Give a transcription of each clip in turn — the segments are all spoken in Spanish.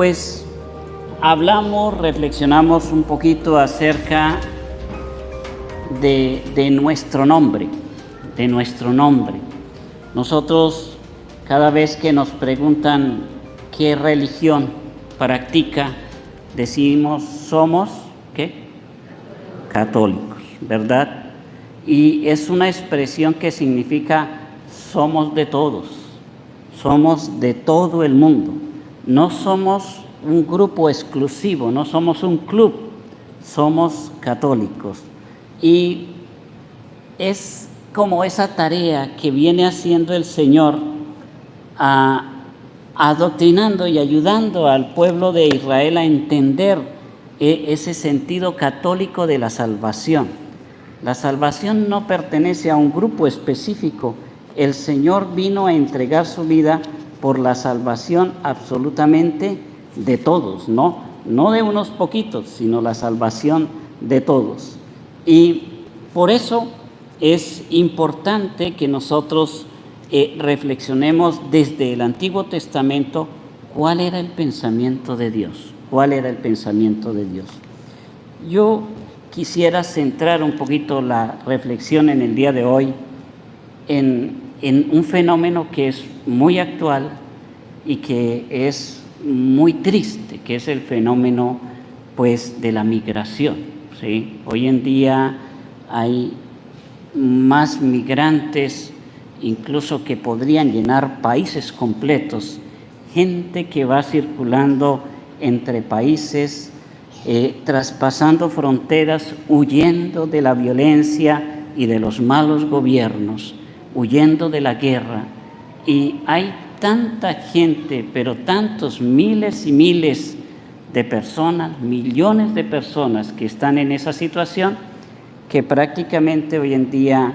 pues reflexionamos un poquito acerca de nuestro nombre, Nosotros, cada vez que nos preguntan qué religión practica, decimos somos, ¿qué? Católicos, ¿verdad? Y es una expresión que significa somos de todos, somos de todo el mundo. No somos un grupo exclusivo, no somos un club, somos católicos. Y es como esa tarea que viene haciendo el Señor, adoctrinando y ayudando al pueblo de Israel a entender ese sentido católico de la salvación. La salvación no pertenece a un grupo específico. El Señor vino a entregar su vida por la salvación absolutamente de todos, no de unos poquitos, sino la salvación de todos. Y por eso es importante que nosotros reflexionemos desde el Antiguo Testamento cuál era el pensamiento de Dios, Yo quisiera centrar un poquito la reflexión en el día de hoy en un fenómeno que es muy actual y que es muy triste, que es el fenómeno pues de la migración, ¿sí? Hoy en día hay más migrantes incluso que podrían llenar países completos, gente que va circulando entre países, traspasando fronteras, huyendo de la violencia y de los malos gobiernos, huyendo de la guerra. Y hay tanta gente, pero tantos miles y miles de personas, millones de personas que están en esa situación, que prácticamente hoy en día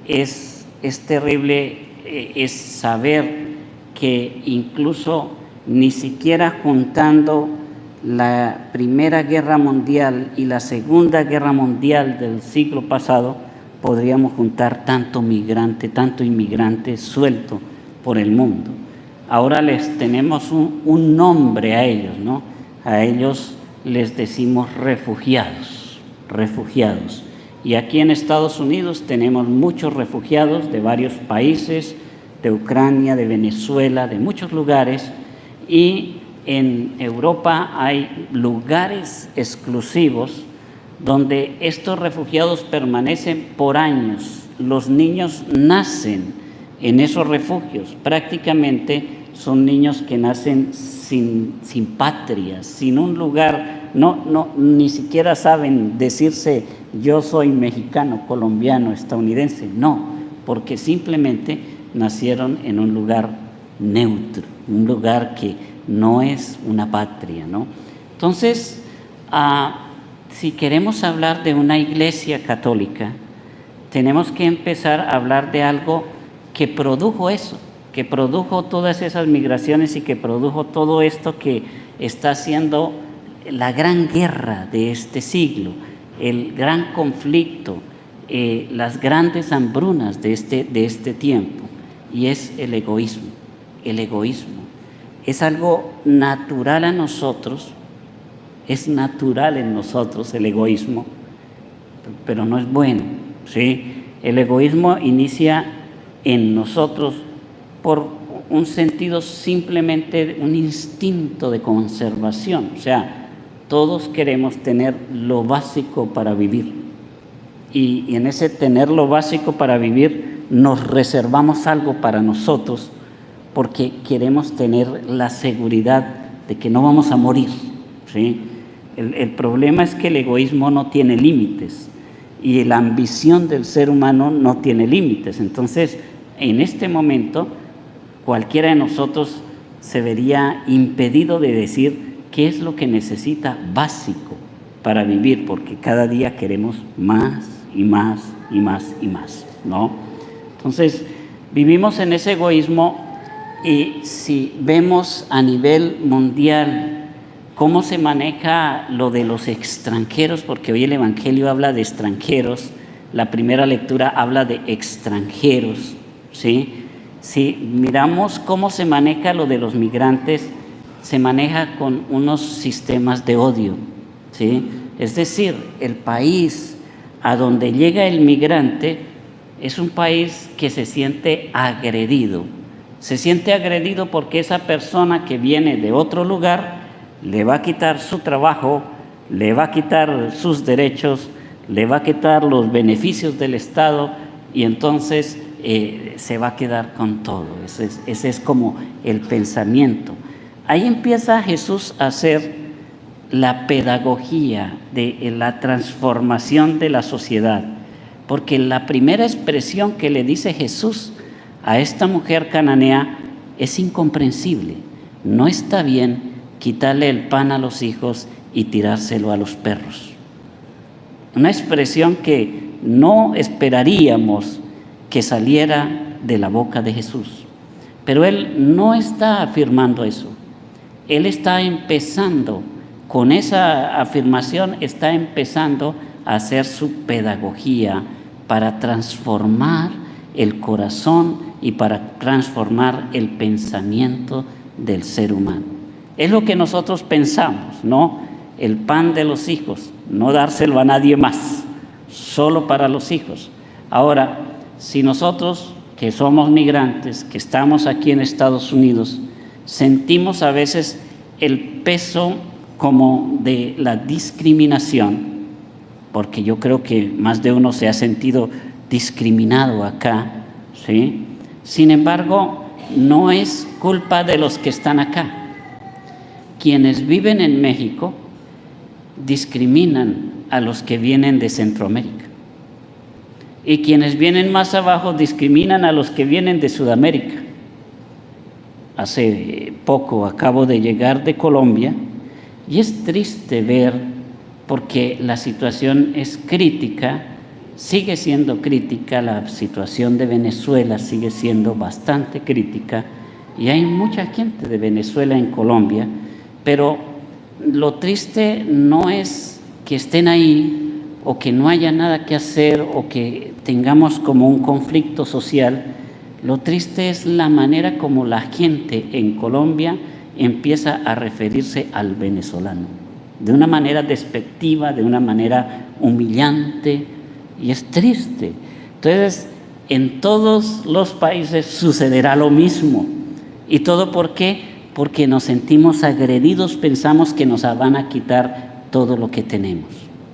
es terrible es saber que incluso ni siquiera juntando la Primera Guerra Mundial y la Segunda Guerra Mundial del siglo pasado podríamos juntar tanto inmigrante suelto por el mundo. Ahora les tenemos un nombre a ellos, ¿no? A ellos les decimos refugiados. Y aquí en Estados Unidos tenemos muchos refugiados de varios países, de Ucrania, de Venezuela, de muchos lugares. Y en Europa hay lugares exclusivos donde estos refugiados permanecen por años. Los niños nacen en esos refugios. Prácticamente son niños que nacen sin patria, sin un lugar, ni siquiera saben decirse yo soy mexicano, colombiano, estadounidense, no, porque simplemente nacieron en un lugar neutro, un lugar que no es una patria, ¿no? Entonces, si queremos hablar de una iglesia católica, tenemos que empezar a hablar de algo que produjo eso, que produjo todas esas migraciones y que produjo todo esto que está haciendo la gran guerra de este siglo, el gran conflicto, las grandes hambrunas de este tiempo, y es el egoísmo. El egoísmo es algo natural a nosotros, es natural en nosotros el egoísmo, pero no es bueno, ¿sí? El egoísmo inicia en nosotros por un sentido simplemente, un instinto de conservación. O sea, todos queremos tener lo básico para vivir. Y en ese tener lo básico para vivir, nos reservamos algo para nosotros porque queremos tener la seguridad de que no vamos a morir, ¿sí? El problema es que el egoísmo no tiene límites y la ambición del ser humano no tiene límites. Entonces, en este momento, cualquiera de nosotros se vería impedido de decir qué es lo que necesita básico para vivir, porque cada día queremos más y más y más y más, ¿no? Entonces, vivimos en ese egoísmo, y si vemos a nivel mundial cómo se maneja lo de los extranjeros, porque hoy el Evangelio habla de extranjeros, la primera lectura habla de extranjeros, ¿sí? Si miramos cómo se maneja lo de los migrantes, se maneja con unos sistemas de odio, ¿sí? Es decir, el país a donde llega el migrante es un país que se siente agredido. Se siente agredido porque esa persona que viene de otro lugar le va a quitar su trabajo, le va a quitar sus derechos, le va a quitar los beneficios del Estado y entonces se va a quedar con todo. Ese es como el pensamiento. Ahí empieza Jesús a hacer la pedagogía de la transformación de la sociedad, porque la primera expresión que le dice Jesús a esta mujer cananea es incomprensible. No está bien quitarle el pan a los hijos y tirárselo a los perros. Una expresión que no esperaríamos que saliera de la boca de Jesús. Pero Él no está afirmando eso. Él está empezando, con esa afirmación, está empezando a hacer su pedagogía para transformar el corazón y para transformar el pensamiento del ser humano. Es lo que nosotros pensamos, ¿no? El pan de los hijos, no dárselo a nadie más, solo para los hijos. Ahora, si nosotros que somos migrantes, que estamos aquí en Estados Unidos, sentimos a veces el peso como de la discriminación, porque yo creo que más de uno se ha sentido discriminado acá, ¿sí? Sin embargo, no es culpa de los que están acá. Quienes viven en México discriminan a los que vienen de Centroamérica. Y quienes vienen más abajo discriminan a los que vienen de Sudamérica. Hace poco acabo de llegar de Colombia y es triste ver, porque la situación es crítica, sigue siendo crítica, la situación de Venezuela sigue siendo bastante crítica y hay mucha gente de Venezuela en Colombia, pero lo triste no es que estén ahí o que no haya nada que hacer o que tengamos como un conflicto social. Lo triste es la manera como la gente en Colombia empieza a referirse al venezolano, de una manera despectiva, de una manera humillante, y es triste. Entonces, en todos los países sucederá lo mismo. ¿Y todo por qué? Porque nos sentimos agredidos, pensamos que nos van a quitar todo lo que tenemos,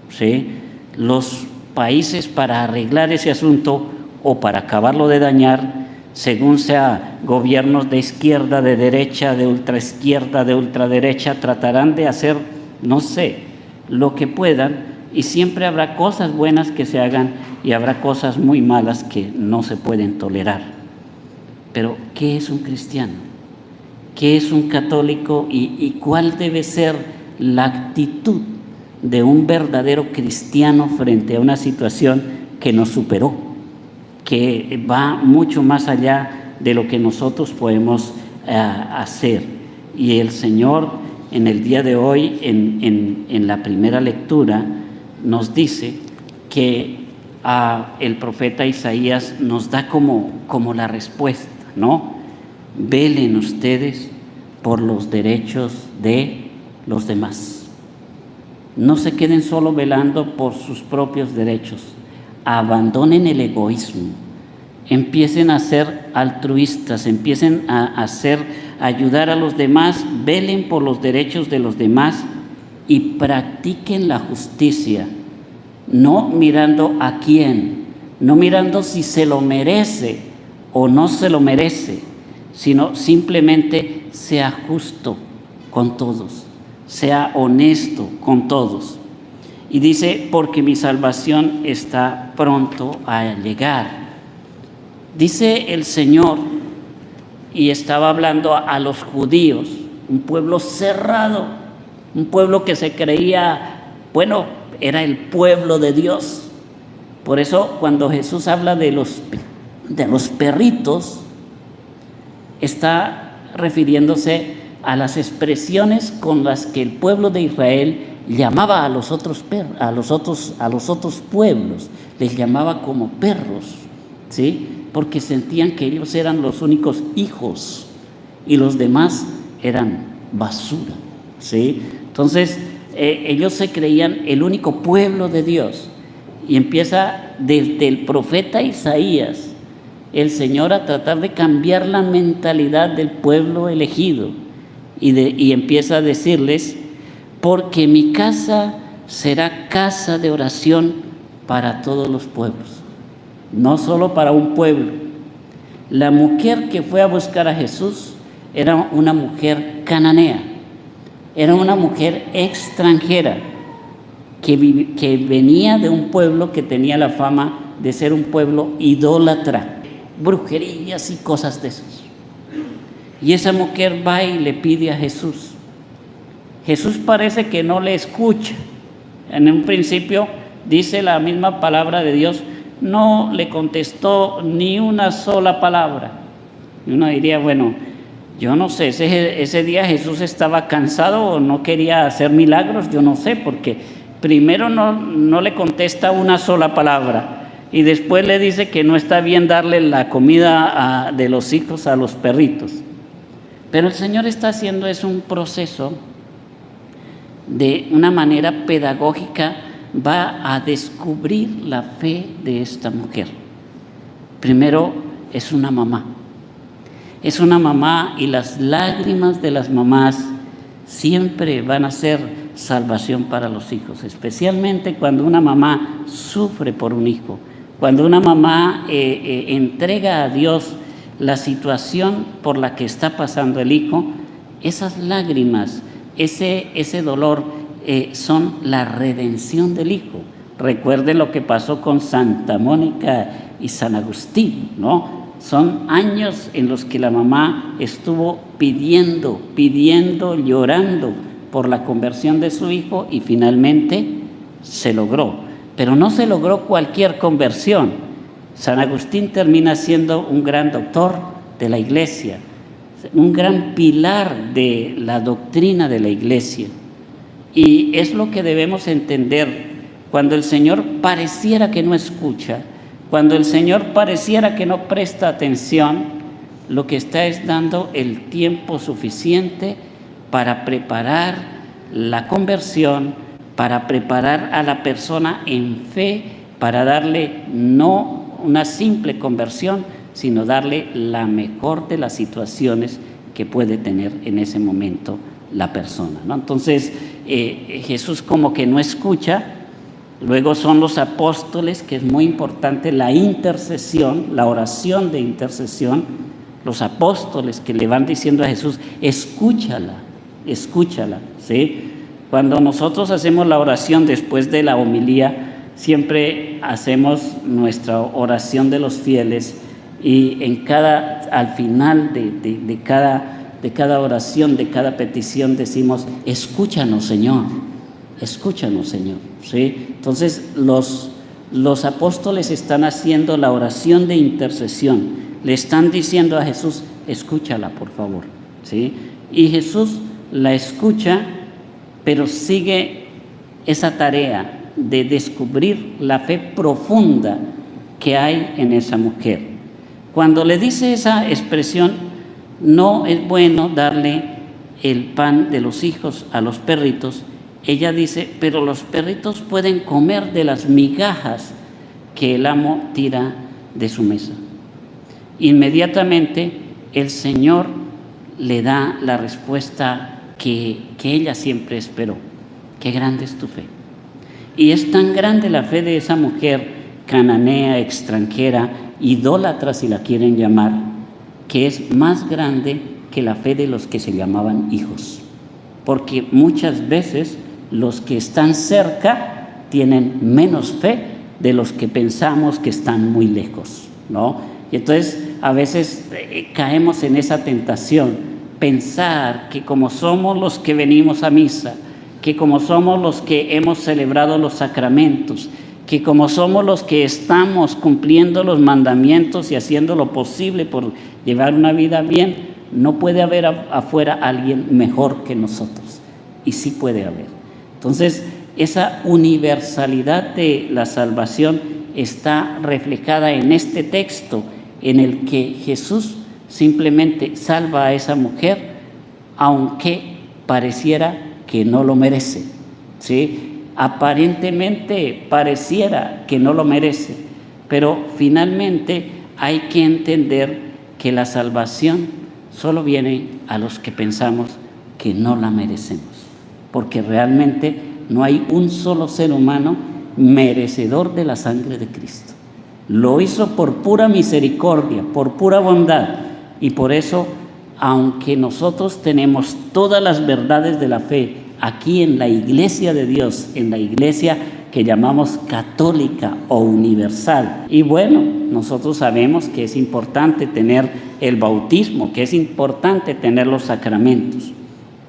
¿sí? Los países, para arreglar ese asunto o para acabarlo de dañar, según sea gobiernos de izquierda, de derecha, de ultraizquierda, de ultraderecha, tratarán de hacer, no sé, lo que puedan, y siempre habrá cosas buenas que se hagan y habrá cosas muy malas que no se pueden tolerar. Pero, ¿qué es un cristiano? ¿Qué es un católico? ¿Y cuál debe ser la actitud de un verdadero cristiano frente a una situación que nos superó, que va mucho más allá de lo que nosotros podemos hacer? Y el Señor en el día de hoy, en la primera lectura, nos dice que el profeta Isaías nos da como la respuesta, ¿no? Velen ustedes por los derechos de los demás. No se queden solo velando por sus propios derechos. Abandonen el egoísmo. Empiecen a ser altruistas, empiecen a ayudar a los demás, velen por los derechos de los demás y practiquen la justicia, no mirando a quién, no mirando si se lo merece o no se lo merece, sino simplemente sea justo con todos, sea honesto con todos. Y dice, porque mi salvación está pronto a llegar. Dice el Señor, y estaba hablando a los judíos, un pueblo cerrado, un pueblo que se creía, bueno, era el pueblo de Dios. Por eso cuando Jesús habla de los perritos, está refiriéndose a las expresiones con las que el pueblo de Israel llamaba a los otros pueblos, les llamaba como perros, ¿sí? Porque sentían que ellos eran los únicos hijos y los demás eran basura, ¿sí? Entonces, ellos se creían el único pueblo de Dios. Y empieza desde el profeta Isaías, el Señor a tratar de cambiar la mentalidad del pueblo elegido. Y empieza a decirles, porque mi casa será casa de oración para todos los pueblos, no solo para un pueblo. La mujer que fue a buscar a Jesús era una mujer cananea, era una mujer extranjera que venía de un pueblo que tenía la fama de ser un pueblo idólatra, brujerías y cosas de esos. Y esa mujer va y le pide a Jesús. Jesús parece que no le escucha. En un principio dice la misma palabra de Dios, no le contestó ni una sola palabra. Y uno diría, bueno, yo no sé, ese día Jesús estaba cansado o no quería hacer milagros, yo no sé, porque primero no le contesta una sola palabra y después le dice que no está bien darle la comida de los hijos a los perritos. Pero el Señor está haciendo un proceso de una manera pedagógica, va a descubrir la fe de esta mujer. Primero, es una mamá. Es una mamá y las lágrimas de las mamás siempre van a ser salvación para los hijos, especialmente cuando una mamá sufre por un hijo, cuando una mamá entrega a Dios la situación por la que está pasando el hijo. Esas lágrimas, ese dolor son la redención del hijo. Recuerden lo que pasó con Santa Mónica y San Agustín, ¿no? Son años en los que la mamá estuvo pidiendo, llorando por la conversión de su hijo y finalmente se logró. Pero no se logró cualquier conversión. San Agustín termina siendo un gran doctor de la Iglesia, un gran pilar de la doctrina de la Iglesia. Y es lo que debemos entender cuando el Señor pareciera que no escucha, cuando el Señor pareciera que no presta atención, lo que está es dando el tiempo suficiente para preparar la conversión, para preparar a la persona en fe, para darle no una simple conversión, sino darle la mejor de las situaciones que puede tener en ese momento la persona, ¿no? Entonces, Jesús como que no escucha. Luego son los apóstoles, que es muy importante, la intercesión, la oración de intercesión. Los apóstoles que le van diciendo a Jesús, escúchala, ¿sí? Cuando nosotros hacemos la oración después de la homilía, siempre hacemos nuestra oración de los fieles y al final de cada oración, de cada petición decimos, escúchanos Señor, ¿sí? Entonces los apóstoles están haciendo la oración de intercesión, le están diciendo a Jesús, escúchala por favor, ¿sí? Y Jesús la escucha, pero sigue esa tarea de descubrir la fe profunda que hay en esa mujer. Cuando le dice esa expresión, no es bueno darle el pan de los hijos a los perritos, ella dice, pero los perritos pueden comer de las migajas que el amo tira de su mesa. Inmediatamente el Señor le da la respuesta que ella siempre esperó. Qué grande es tu fe. Y es tan grande la fe de esa mujer cananea, extranjera, idólatra si la quieren llamar, que es más grande que la fe de los que se llamaban hijos. Porque muchas veces los que están cerca tienen menos fe de los que pensamos que están muy lejos, ¿no? Y entonces a veces caemos en esa tentación, pensar que como somos los que venimos a misa, que como somos los que hemos celebrado los sacramentos, que como somos los que estamos cumpliendo los mandamientos y haciendo lo posible por llevar una vida bien, no puede haber afuera alguien mejor que nosotros. Y sí puede haber. Entonces, esa universalidad de la salvación está reflejada en este texto, en el que Jesús simplemente salva a esa mujer, aunque pareciera que no lo merece, ¿sí? Aparentemente pareciera que no lo merece, pero finalmente hay que entender que la salvación solo viene a los que pensamos que no la merecemos, porque realmente no hay un solo ser humano merecedor de la sangre de Cristo. Lo hizo por pura misericordia, por pura bondad, y por eso, aunque nosotros tenemos todas las verdades de la fe aquí en la iglesia de Dios, en la iglesia que llamamos católica o universal, y bueno, nosotros sabemos que es importante tener el bautismo, que es importante tener los sacramentos,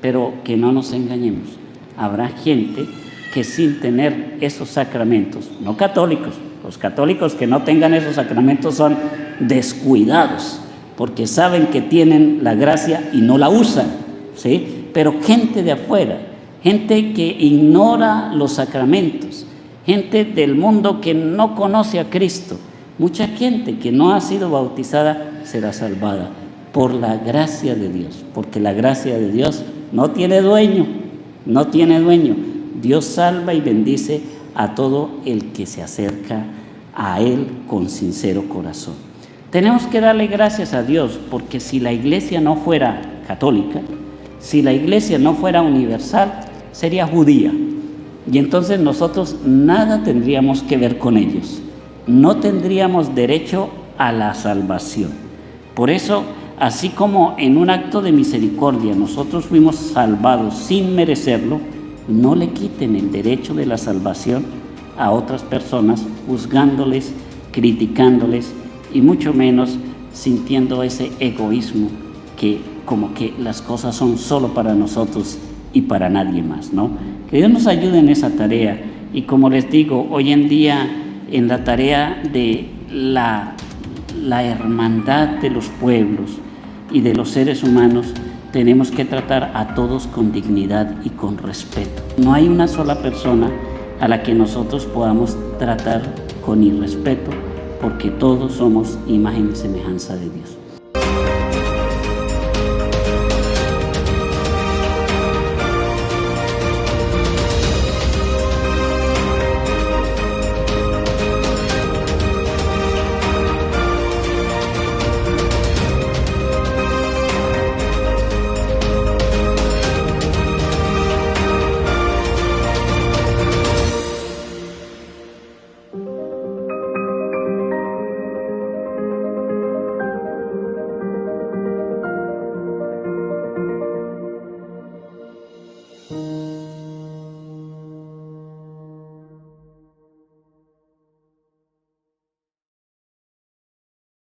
pero que no nos engañemos, habrá gente que sin tener esos sacramentos, no católicos, los católicos que no tengan esos sacramentos son descuidados, porque saben que tienen la gracia y no la usan, ¿sí? Pero gente de afuera, gente que ignora los sacramentos, gente del mundo que no conoce a Cristo, mucha gente que no ha sido bautizada será salvada por la gracia de Dios, porque la gracia de Dios no tiene dueño, no tiene dueño. Dios salva y bendice a todo el que se acerca a Él con sincero corazón. Tenemos que darle gracias a Dios, porque si la iglesia no fuera católica, si la iglesia no fuera universal, sería judía. Y entonces nosotros nada tendríamos que ver con ellos. No tendríamos derecho a la salvación. Por eso, así como en un acto de misericordia nosotros fuimos salvados sin merecerlo, no le quiten el derecho de la salvación a otras personas, juzgándoles, criticándoles y mucho menos sintiendo ese egoísmo que como que las cosas son solo para nosotros y para nadie más, ¿no? Que Dios nos ayude en esa tarea. Y como les digo, hoy en día en la tarea de la hermandad de los pueblos y de los seres humanos, tenemos que tratar a todos con dignidad y con respeto. No hay una sola persona a la que nosotros podamos tratar con irrespeto, porque todos somos imagen y semejanza de Dios.